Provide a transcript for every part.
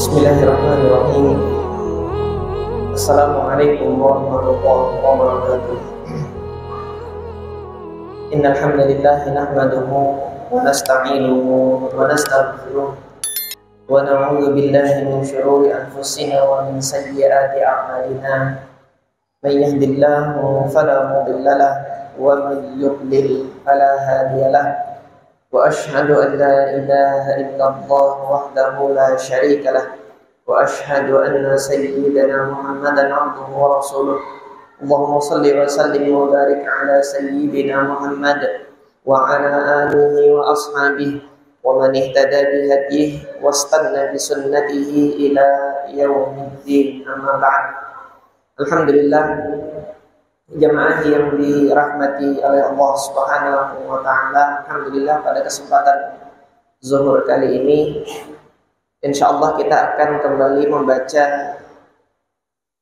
Bismillahirrahmanirrahim. Assalamualaikum warahmatullahi wabarakatuh. Innal hamdalillah nahmaduhu wa nasta'inuhu wa nastaghfiruh wa na'udzu billahi min shururi anfusina wa min sayyiati a'malina. May yahdihillahu fala mudilla lahu wa may yudlil fala hadiya lahu. Wa ashhadu an la ilaha illallah wahdahu la syarika lah wa ashhadu anna sayyidana Muhammadan abduhu wa rasuluh. Allahumma salli wa sallim wa barik ala sayyidina Muhammad wa ala alihi wa ashabihi wa man ihtada bi hadihi wastanna bi sunnatihi ila yaumiddin, amma ba'd. Alhamdulillah, jamaah yang dirahmati oleh Allah Subhanahu wa taala, alhamdulillah pada kesempatan zuhur kali ini insyaallah kita akan kembali membaca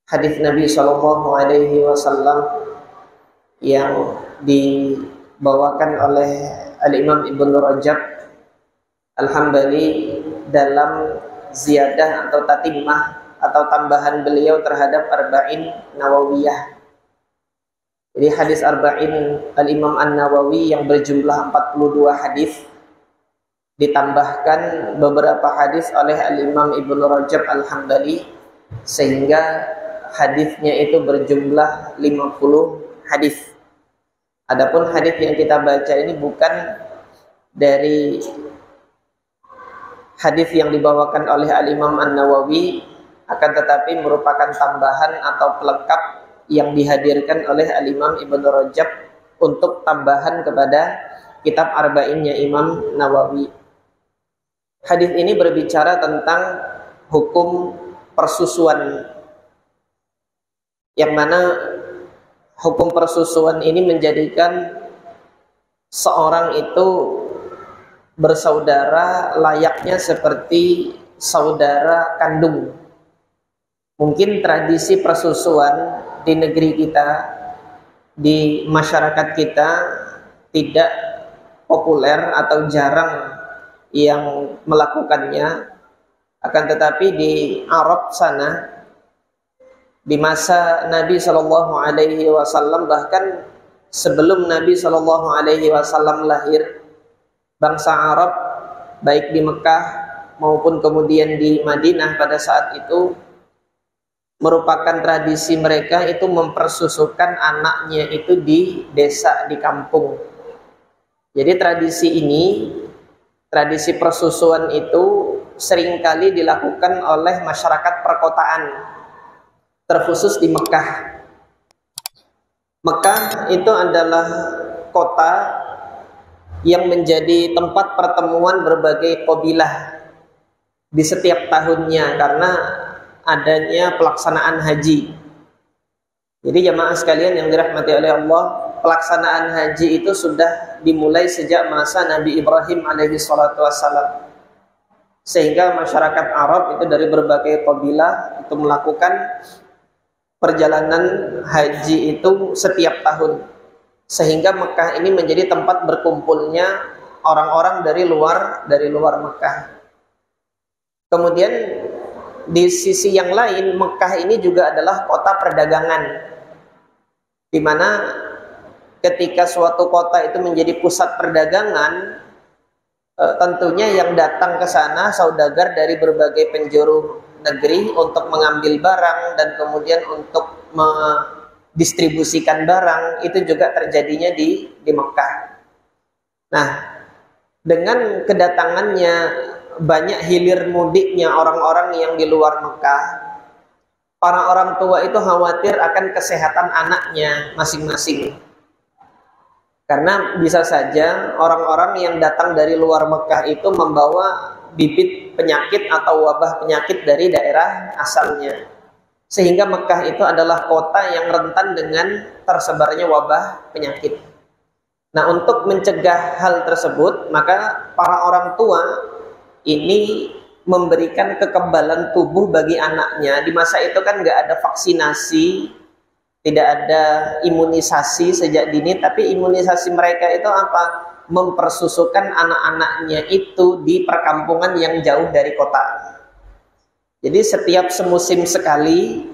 hadis Nabi sallallahu alaihi wasallam yang dibawakan oleh Al-Imam Ibnu Rajab Al-Hambali dalam ziyadah atau tatimah atau tambahan beliau terhadap Arba'in Nawawiyah. Jadi hadis Arba'in Al-Imam An-Nawawi yang berjumlah 42 hadis ditambahkan beberapa hadis oleh Al-Imam Ibnu Rajab Al-Hambali sehingga hadisnya itu berjumlah 50 hadis. Adapun hadis yang kita baca ini bukan dari hadis yang dibawakan oleh Al-Imam An-Nawawi, akan tetapi merupakan tambahan atau pelengkap yang dihadirkan oleh Al-Imam Ibnu Rajab untuk tambahan kepada kitab Arba'innya Imam Nawawi. Hadis ini berbicara tentang hukum persusuan, yang mana hukum persusuan ini menjadikan seorang itu bersaudara layaknya seperti saudara kandung. Mungkin tradisi persusuan di negeri kita, di masyarakat kita tidak populer atau jarang yang melakukannya. Akan tetapi di Arab sana, di masa Nabi Shallallahu Alaihi Wasallam, bahkan sebelum Nabi Shallallahu Alaihi Wasallam lahir, bangsa Arab baik di Mekah maupun kemudian di Madinah pada saat itu merupakan tradisi mereka itu mempersusukan anaknya itu di desa, di kampung. Jadi tradisi ini, tradisi persusuan itu seringkali dilakukan oleh masyarakat perkotaan, terkhusus di Mekah. Mekah itu adalah kota yang menjadi tempat pertemuan berbagai kabilah di setiap tahunnya karena adanya pelaksanaan haji. Jadi jamaah sekalian yang dirahmati oleh Allah, pelaksanaan haji itu sudah dimulai sejak masa Nabi Ibrahim alaihi salatu wassalam, sehingga masyarakat Arab itu dari berbagai kabilah itu melakukan perjalanan haji itu setiap tahun, sehingga Mekah ini menjadi tempat berkumpulnya orang-orang dari luar Mekah. Kemudian di sisi yang lain, Mekah ini juga adalah kota perdagangan, di mana ketika suatu kota itu menjadi pusat perdagangan, tentunya yang datang ke sana saudagar dari berbagai penjuru negeri untuk mengambil barang dan kemudian untuk mendistribusikan barang, itu juga terjadinya di Mekah. Nah, dengan kedatangannya banyak hilir mudiknya orang-orang yang di luar Mekah, para orang tua itu khawatir akan kesehatan anaknya masing-masing. Karena bisa saja orang-orang yang datang dari luar Mekah itu membawa bibit penyakit atau wabah penyakit dari daerah asalnya. Sehingga Mekah itu adalah kota yang rentan dengan tersebarnya wabah penyakit. Nah, untuk mencegah hal tersebut, maka para orang tua ini memberikan kekebalan tubuh bagi anaknya. Di masa itu kan nggak ada vaksinasi, tidak ada imunisasi sejak dini, tapi imunisasi mereka itu apa? Mempersusukan anak-anaknya itu di perkampungan yang jauh dari kota. Jadi setiap semusim sekali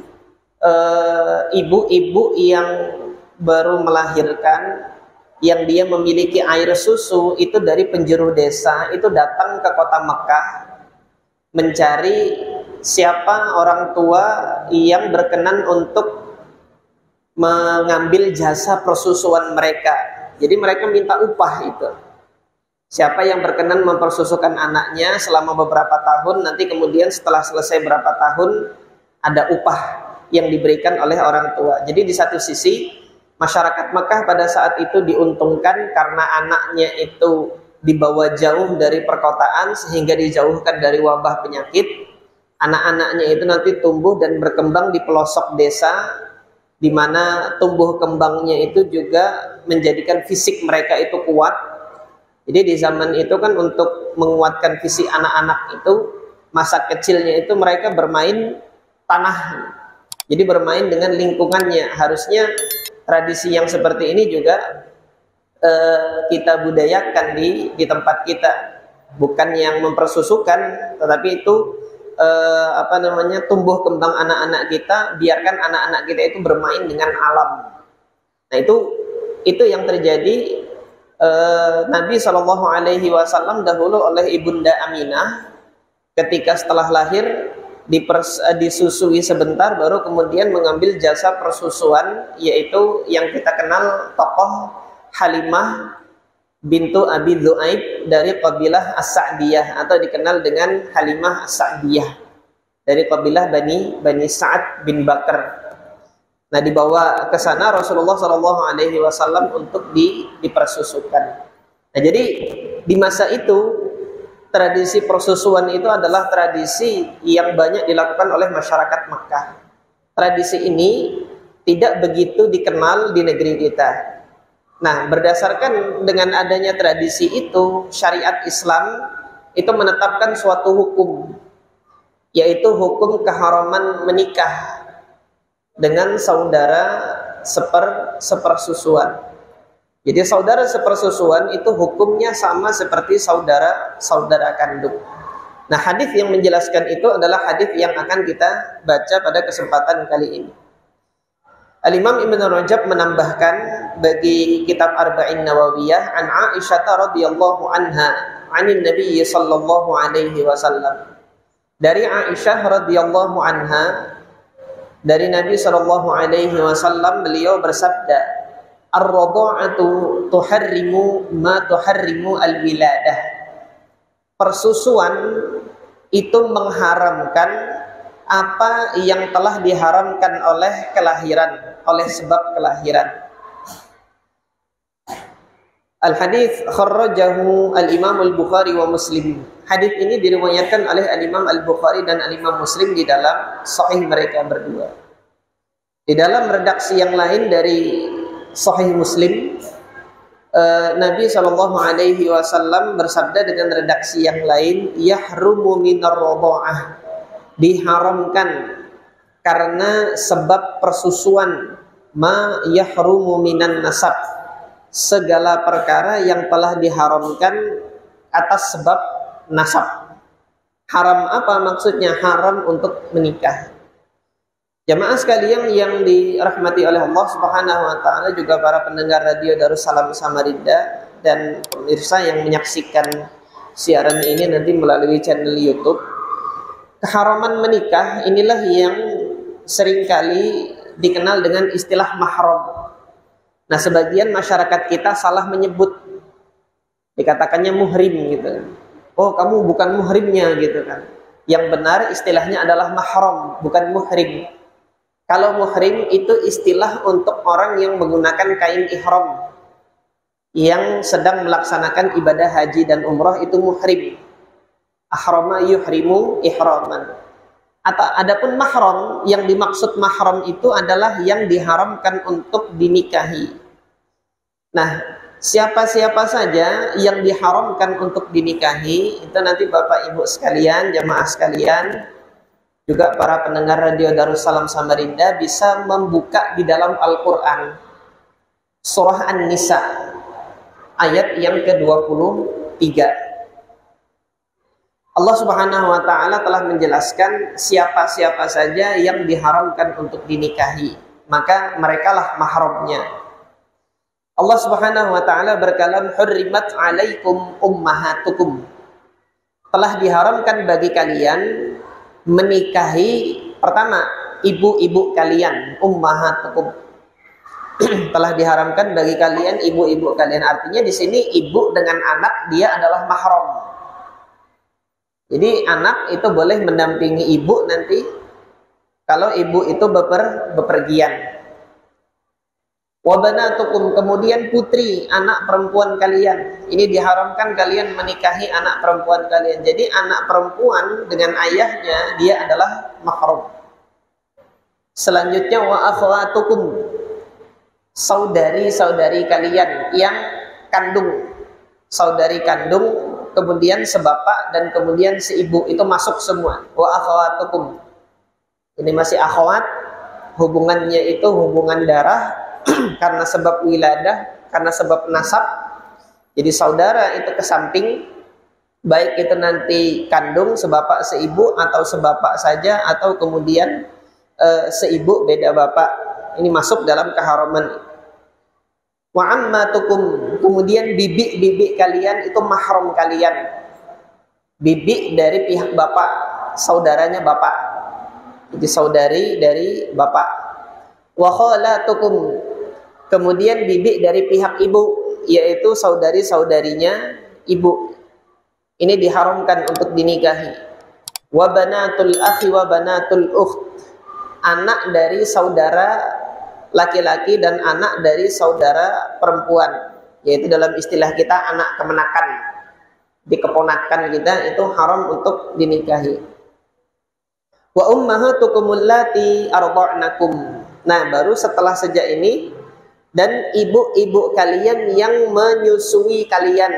ibu-ibu yang baru melahirkan, yang dia memiliki air susu itu dari penjuru desa itu datang ke kota Mekah mencari siapa orang tua yang berkenan untuk mengambil jasa persusuan mereka. Jadi mereka minta upah itu. Siapa yang berkenan mempersusukan anaknya selama beberapa tahun, nanti kemudian setelah selesai berapa tahun ada upah yang diberikan oleh orang tua. Jadi di satu sisi masyarakat Mekah pada saat itu diuntungkan karena anaknya itu dibawa jauh dari perkotaan sehingga dijauhkan dari wabah penyakit. Anak-anaknya itu nanti tumbuh dan berkembang di pelosok desa, di mana tumbuh kembangnya itu juga menjadikan fisik mereka itu kuat. Jadi di zaman itu kan untuk menguatkan fisik anak-anak itu, masa kecilnya itu mereka bermain tanah. Jadi bermain dengan lingkungannya. Harusnya tradisi yang seperti ini juga kita budayakan di tempat kita, bukan yang mempersusukan, tetapi itu tumbuh kembang anak-anak kita, biarkan anak-anak kita itu bermain dengan alam. Nah itu yang terjadi. Nabi SAW dahulu oleh ibunda Aminah, ketika setelah lahir disusui sebentar, baru kemudian mengambil jasa persusuan, yaitu yang kita kenal tokoh Halimah bintu Abi Dzu'aib dari kabilah As-Sa'diyah, atau dikenal dengan Halimah As-Sa'diyah dari kabilah Bani Sa'ad bin Bakar. Nah, dibawa ke sana Rasulullah SAW untuk dipersusukan. Nah, jadi di masa itu tradisi persusuan itu adalah tradisi yang banyak dilakukan oleh masyarakat Makkah. Tradisi ini tidak begitu dikenal di negeri kita. Nah, berdasarkan dengan adanya tradisi itu, syariat Islam itu menetapkan suatu hukum, yaitu hukum keharaman menikah dengan saudara sepersusuan. Jadi saudara sepersusuan itu hukumnya sama seperti saudara kandung. Nah, hadis yang menjelaskan itu adalah hadis yang akan kita baca pada kesempatan kali ini. Al-Imam Ibn Rajab menambahkan bagi kitab Arba'in Nawawiyah, an Aisyah radhiyallahu anha, anin Nabi sallallahu alaihi wasallam. Dari Aisyah radhiyallahu anha, dari Nabi sallallahu alaihi wasallam, beliau bersabda, ar-radha'atu tuharrimu ma tuharrimu al-wiladah. Persusuan itu mengharamkan apa yang telah diharamkan oleh kelahiran, oleh sebab kelahiran. Al-hadits kharrajahu al-Imam al-Bukhari wa Muslim. Hadis ini diriwayatkan oleh al-Imam al-Bukhari dan al-Imam Muslim di dalam sahih mereka berdua. Di dalam redaksi yang lain dari Sahih Muslim, Nabi SAW bersabda dengan redaksi yang lain, yahrumu minar radha'ah, diharamkan karena sebab persusuan, ma yahrumu minan nasab, segala perkara yang telah diharamkan atas sebab nasab. Haram apa maksudnya? Haram untuk menikah. Jamaah sekalian yang dirahmati oleh Allah Subhanahu wa taala, juga para pendengar radio Darussalam Samarinda dan pemirsa yang menyaksikan siaran ini nanti melalui channel YouTube. Keharaman menikah inilah yang seringkali dikenal dengan istilah mahram. Nah, sebagian masyarakat kita salah menyebut, dikatakannya muhrim gitu kan. Oh, kamu bukan muhrimnya gitu kan. Yang benar istilahnya adalah mahram, bukan muhrim. Kalau muhrim itu istilah untuk orang yang menggunakan kain ihram, yang sedang melaksanakan ibadah haji dan umrah, itu muhrim. Ahrama yuhrimu ihraman. Adapun mahram, yang dimaksud mahram itu adalah yang diharamkan untuk dinikahi. Nah, siapa-siapa saja yang diharamkan untuk dinikahi, itu nanti Bapak Ibu sekalian, jamaah sekalian, juga para pendengar radio Darussalam Samarinda bisa membuka di dalam Al-Quran Surah An-Nisa ayat yang ke-23. Allah Subhanahu wa taala telah menjelaskan siapa-siapa saja yang diharamkan untuk dinikahi, maka merekalah mahramnya. Allah Subhanahu wa taala berkalam, hurrimat 'alaikum ummahatukum. Telah diharamkan bagi kalian menikahi, pertama, ibu-ibu kalian, ummahatukum. Telah diharamkan bagi kalian ibu-ibu kalian. Artinya di sini ibu dengan anak dia adalah mahram. Jadi anak itu boleh mendampingi ibu nanti kalau ibu itu bepergian. Wabanatukum, kemudian putri, anak perempuan kalian. Ini diharamkan kalian menikahi anak perempuan kalian. Jadi anak perempuan dengan ayahnya dia adalah mahram. Selanjutnya wa akhwatukum, saudari-saudari kalian yang kandung. Saudari kandung, kemudian sebapak dan kemudian seibu, itu masuk semua. Wa akhwatukum. Ini masih akhwat, hubungannya itu hubungan darah karena sebab wiladah, karena sebab nasab. Jadi saudara itu ke samping, baik itu nanti kandung sebapak seibu atau sebapak saja atau kemudian seibu beda bapak. Ini masuk dalam keharaman. Wa ammatukum, kemudian bibi-bibi kalian itu mahram kalian. Bibi dari pihak bapak, saudaranya bapak. Jadi saudari dari bapak. Wa khalatukum, kemudian bibi dari pihak ibu, yaitu saudari-saudarinya ibu. Ini diharamkan untuk dinikahi. Wa banatul akhi wa banatul ukht, anak dari saudara laki-laki dan anak dari saudara perempuan, yaitu dalam istilah kita anak kemenakan, di keponakan kita itu haram untuk dinikahi. Wa ummahatukum allati arda'nakum. Nah, baru setelah sejak ini, dan ibu-ibu kalian yang menyusui kalian.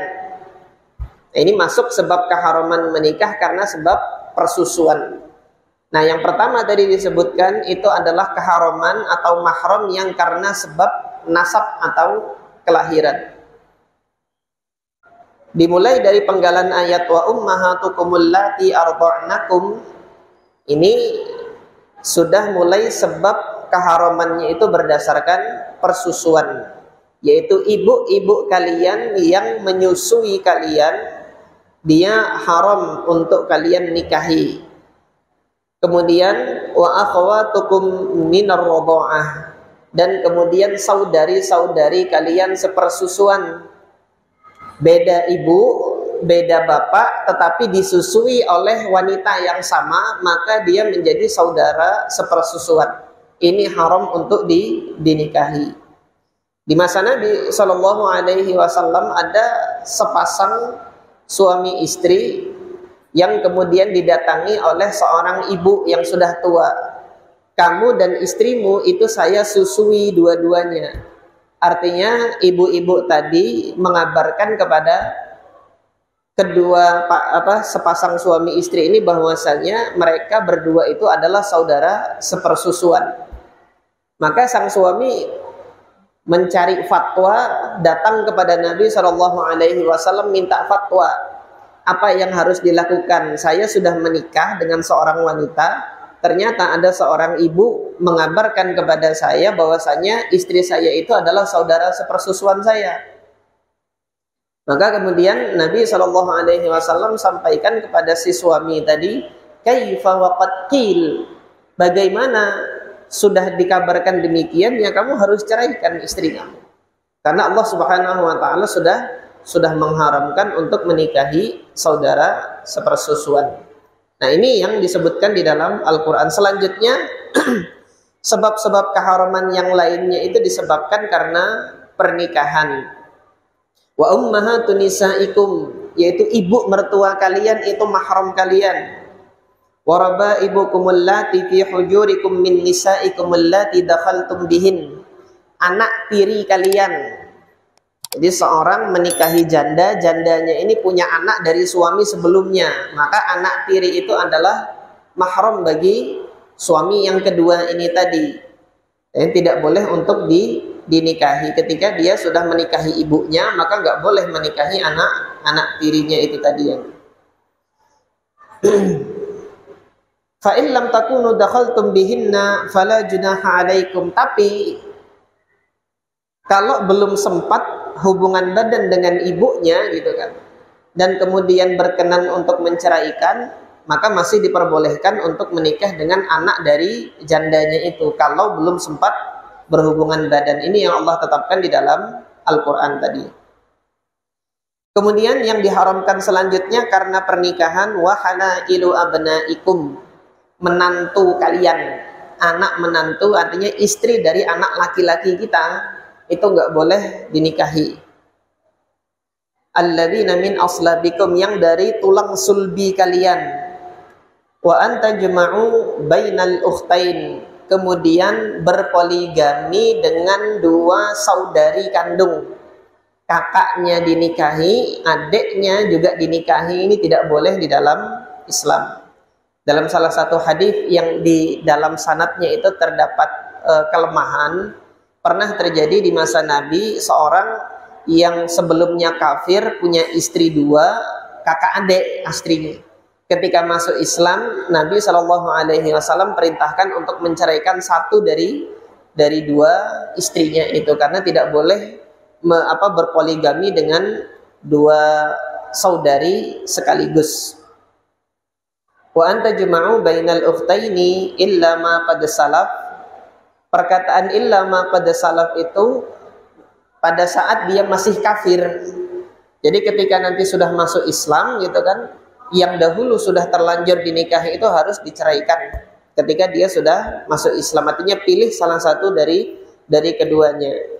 Nah, ini masuk sebab keharaman menikah karena sebab persusuan. Nah, yang pertama tadi disebutkan itu adalah keharaman atau mahram yang karena sebab nasab atau kelahiran. Dimulai dari penggalan ayat wa ummahatukumul lati arda'nakum, ini sudah mulai sebab keharamannya itu berdasarkan persusuan, yaitu ibu-ibu kalian yang menyusui kalian, dia haram untuk kalian nikahi. Kemudian wa akhwatukum minar radha'ah, dan kemudian saudari-saudari kalian sepersusuan, beda ibu, beda bapak, tetapi disusui oleh wanita yang sama, maka dia menjadi saudara sepersusuan. Ini haram untuk dinikahi. Di masa Nabi Shallallahu Alaihi Wasallam ada sepasang suami istri yang kemudian didatangi oleh seorang ibu yang sudah tua. Kamu dan istrimu itu saya susui dua-duanya. Artinya ibu-ibu tadi mengabarkan kepada kedua sepasang suami istri ini bahwasanya mereka berdua itu adalah saudara sepersusuan. Maka sang suami mencari fatwa, datang kepada Nabi Shallallahu Alaihi Wasallam minta fatwa. Apa yang harus dilakukan? Saya sudah menikah dengan seorang wanita, ternyata ada seorang ibu mengabarkan kepada saya bahwasanya istri saya itu adalah saudara sepersusuan saya. Maka kemudian Nabi Shallallahu Alaihi Wasallam sampaikan kepada si suami tadi, kaifa waqad qil, bagaimana sudah dikabarkan demikian, ya kamu harus ceraikan istri kamu, karena Allah Subhanahu Wa Taala sudah mengharamkan untuk menikahi saudara sepersusuan. Nah, ini yang disebutkan di dalam Al-Quran. Selanjutnya, sebab-sebab keharaman yang lainnya itu disebabkan karena pernikahan. Wa ummahatun nisaikum, yaitu ibu mertua kalian itu mahram kalian. Wa rabaibukum allati fi hujurikum min nisaikum allati dakhaltum bihin, anak tiri kalian. Jadi seorang menikahi janda, jandanya ini punya anak dari suami sebelumnya, maka anak tiri itu adalah mahram bagi suami yang kedua ini tadi. Yang tidak boleh untuk dinikahi. Ketika dia sudah menikahi ibunya, maka nggak boleh menikahi anak tirinya itu tadi. Fa in lam takunu dakhaltum bihinna fala junaha 'alaikum. Tapi kalau belum sempat hubungan badan dengan ibunya gitu kan, dan kemudian berkenan untuk menceraikan, maka masih diperbolehkan untuk menikah dengan anak dari jandanya itu kalau belum sempat berhubungan badan. Ini yang Allah tetapkan di dalam Al-Quran tadi. Kemudian yang diharamkan selanjutnya karena pernikahan, wa halailu abnaikum, menantu kalian. Anak menantu artinya istri dari anak laki-laki kita, itu nggak boleh dinikahi. Alladzina min aslabikum, yang dari tulang sulbi kalian. Wa anta jama'u bainal ukhtain, kemudian berpoligami dengan dua saudari kandung. Kakaknya dinikahi, adiknya juga dinikahi, ini tidak boleh di dalam Islam. Dalam salah satu hadis yang di dalam sanadnya itu terdapat kelemahan, pernah terjadi di masa Nabi seorang yang sebelumnya kafir punya istri dua, kakak adik istrinya. Ketika masuk Islam, Nabi SAW perintahkan untuk menceraikan satu dari dua istrinya itu, karena tidak boleh berpoligami dengan dua saudari sekaligus. Wa anta juma'u bainal ukhtaini illa ma qad salaf. Perkataan illa ma qad salaf itu pada saat dia masih kafir. Jadi ketika nanti sudah masuk Islam gitu kan, yang dahulu sudah terlanjur dinikahi itu harus diceraikan ketika dia sudah masuk Islam. Artinya pilih salah satu dari keduanya.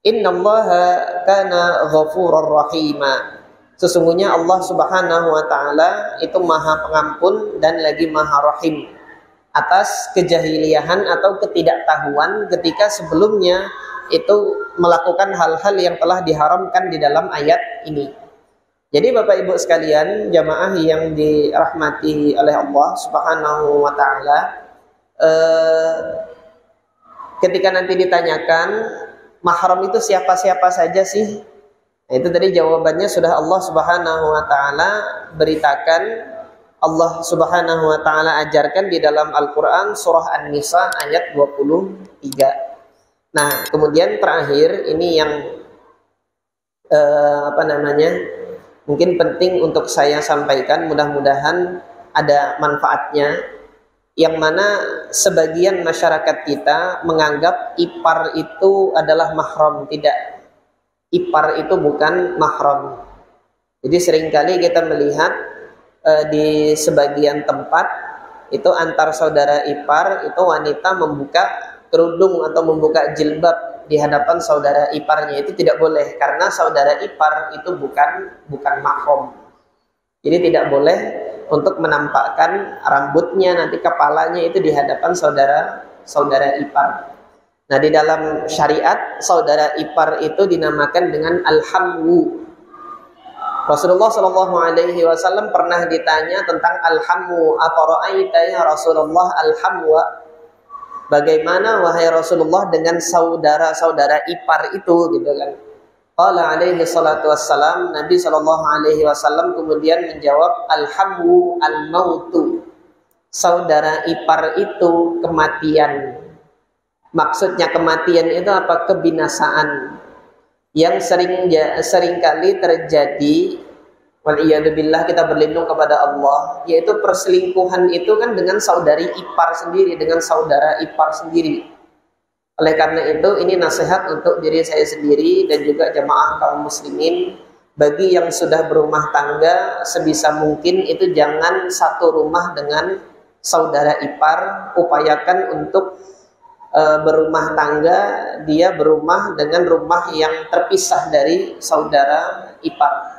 Innallaha kana ghafurur rahima. Sesungguhnya Allah Subhanahu wa taala itu Maha Pengampun dan lagi Maha Rahim atas kejahiliahan atau ketidaktahuan ketika sebelumnya itu melakukan hal-hal yang telah diharamkan di dalam ayat ini. Jadi Bapak Ibu sekalian, jamaah yang dirahmati oleh Allah Subhanahu wa taala, ketika nanti ditanyakan mahram itu siapa-siapa saja sih? Nah, itu tadi jawabannya sudah Allah Subhanahu wa taala beritakan. Allah Subhanahu wa taala ajarkan di dalam Al-Qur'an surah An-Nisa ayat 23. Nah, kemudian terakhir ini yang mungkin penting untuk saya sampaikan, mudah-mudahan ada manfaatnya, yang mana sebagian masyarakat kita menganggap ipar itu adalah mahram. Tidak, ipar itu bukan mahram. Jadi seringkali kita melihat di sebagian tempat itu antar saudara ipar itu wanita membuka kerudung atau membuka jilbab di hadapan saudara iparnya. Itu tidak boleh, karena saudara ipar itu bukan mahram. Jadi tidak boleh untuk menampakkan rambutnya, nanti kepalanya itu di hadapan saudara ipar. Nah, di dalam syariat saudara ipar itu dinamakan dengan al-hamwu. Rasulullah SAW pernah ditanya tentang al-hamwu, afara'aita ya Rasulullah al-hamwa, bagaimana wahai Rasulullah dengan saudara-saudara ipar itu, gitu kan. Qala alaihi salatu wassalam, Nabi SAW kemudian menjawab, al-hamwu al-mautu, saudara ipar itu kematian. Maksudnya kematian itu apa? Kebinasaan yang seringkali terjadi, waliyadzubillah, kita berlindung kepada Allah, yaitu perselingkuhan itu kan dengan saudari ipar sendiri, dengan saudara ipar sendiri. Oleh karena itu ini nasihat untuk diri saya sendiri dan juga jamaah kaum muslimin, bagi yang sudah berumah tangga, sebisa mungkin itu jangan satu rumah dengan saudara ipar. Upayakan untuk berumah tangga, dia berumah dengan rumah yang terpisah dari saudara ipar.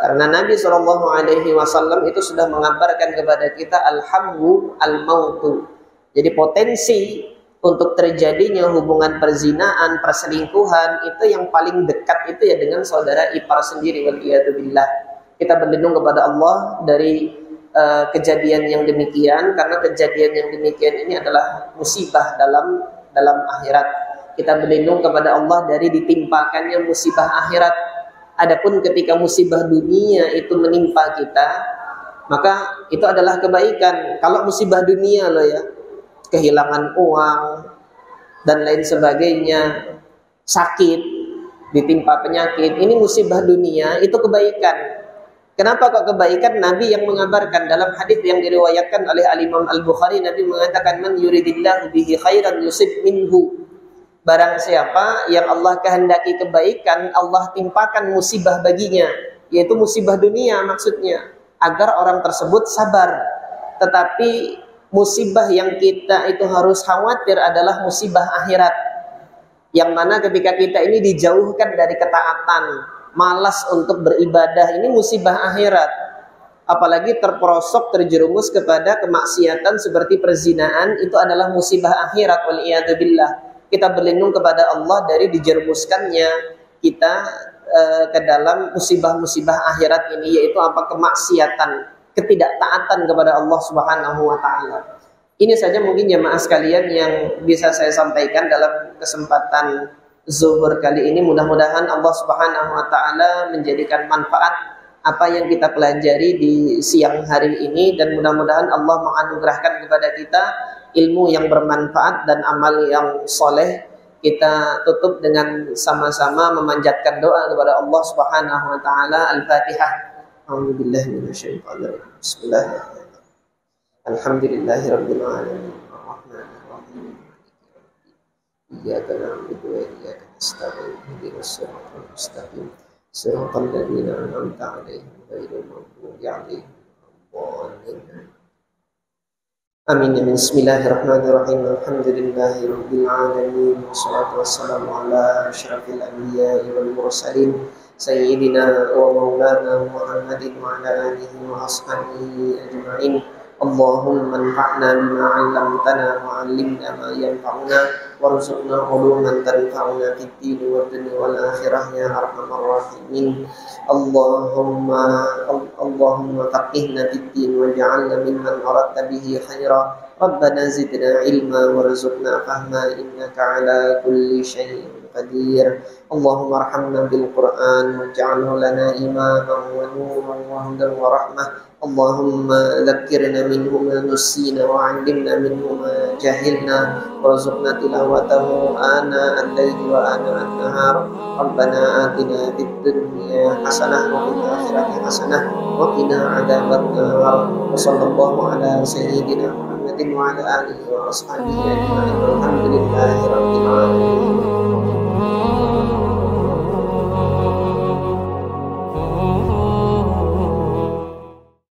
Karena Nabi SAW itu sudah mengabarkan kepada kita al-hamwu al-mautu. Jadi potensi untuk terjadinya hubungan perzinaan, perselingkuhan itu yang paling dekat itu ya dengan saudara ipar sendiri. Waliyadzubillah. Kita berlindung kepada Allah dari kejadian yang demikian, karena kejadian yang demikian ini adalah musibah dalam akhirat. Kita berlindung kepada Allah dari ditimpakannya musibah akhirat. Adapun ketika musibah dunia itu menimpa kita, maka itu adalah kebaikan. Kalau musibah dunia loh ya, kehilangan uang dan lain sebagainya, sakit, ditimpa penyakit, ini musibah dunia, itu kebaikan. Kenapa kok kebaikan? Nabi yang mengabarkan dalam hadis yang diriwayatkan oleh Al-Imam Al-Bukhari, Nabi mengatakan, man yuridillahu bihi khairan yusib minhu. Barang siapa yang Allah kehendaki kebaikan, Allah timpakan musibah baginya, yaitu musibah dunia maksudnya, agar orang tersebut sabar. Tetapi musibah yang kita itu harus khawatir adalah musibah akhirat, yang mana ketika kita ini dijauhkan dari ketaatan, malas untuk beribadah, ini musibah akhirat. Apalagi terperosok, terjerumus kepada kemaksiatan seperti perzinaan, itu adalah musibah akhirat, waliyadzubillah. Kita berlindung kepada Allah dari dijerumuskannya kita ke dalam musibah-musibah akhirat ini, yaitu apa? Kemaksiatan, ketidaktaatan kepada Allah Subhanahu wa taala. Ini saja mungkin jemaah sekalian yang bisa saya sampaikan dalam kesempatan zuhur kali ini. Mudah-mudahan Allah Subhanahu wa taala menjadikan manfaat apa yang kita pelajari di siang hari ini, dan mudah-mudahan Allah menganugerahkan kepada kita ilmu yang bermanfaat dan amal yang soleh. Kita tutup dengan sama-sama memanjatkan doa kepada Allah Subhanahu wa taala. Al-Fatihah. A'udzubillahi minasyaitonir rajim. Bismillahirrahmanirrahim. Alhamdulillahirabbil alamin. Arrahmanir rahim. Iyyaka na'budu wa iyyaka nasta'in. Ihdinas siratal mustaqim. Siratal ladzina an'amta 'alaihim ghairil maghdubi 'alaihim waladdallin. Amin. Bismillahirrahmanirrahim. Alhamdulillahi rabbil alamin. Wassalatu wassalamu ala asyrafil anbiya'i wal mursalin sayyidina wa maulana Muhammadin wa ala alihi wa ashabihi ajma'in. Allahumma anfa'na bima 'allamtana wa 'allimna ma yanfa'una warzuqna 'uluman tanfa'una fid din wad dunya wal akhirah ya arhamar rahimin. Allahumma faqihna fid din waj'alna mimman aradta bihi khaira. Rabbana zidna ilma warzuqna fahma innaka 'ala kulli syai'in qadir. Allahumma arhamna bil Qur'an waj'alhu lana imaman wa nuran wa hudan wa rahmah. Allahumma dhakkirna minhu ma nusina wa 'allimna minhu ma jahilna warzuqna tilawatahu ana al-laili wa ana an-nahar. Rabbana atina fid dunya hasanah wa fil akhirati hasanah wa qina 'adzabannar. Wa sallallahu ala sayyidina Muhammadin wa ala alihi wa ashabihi ajma'in. Alhamdulillahi rabbil alamin.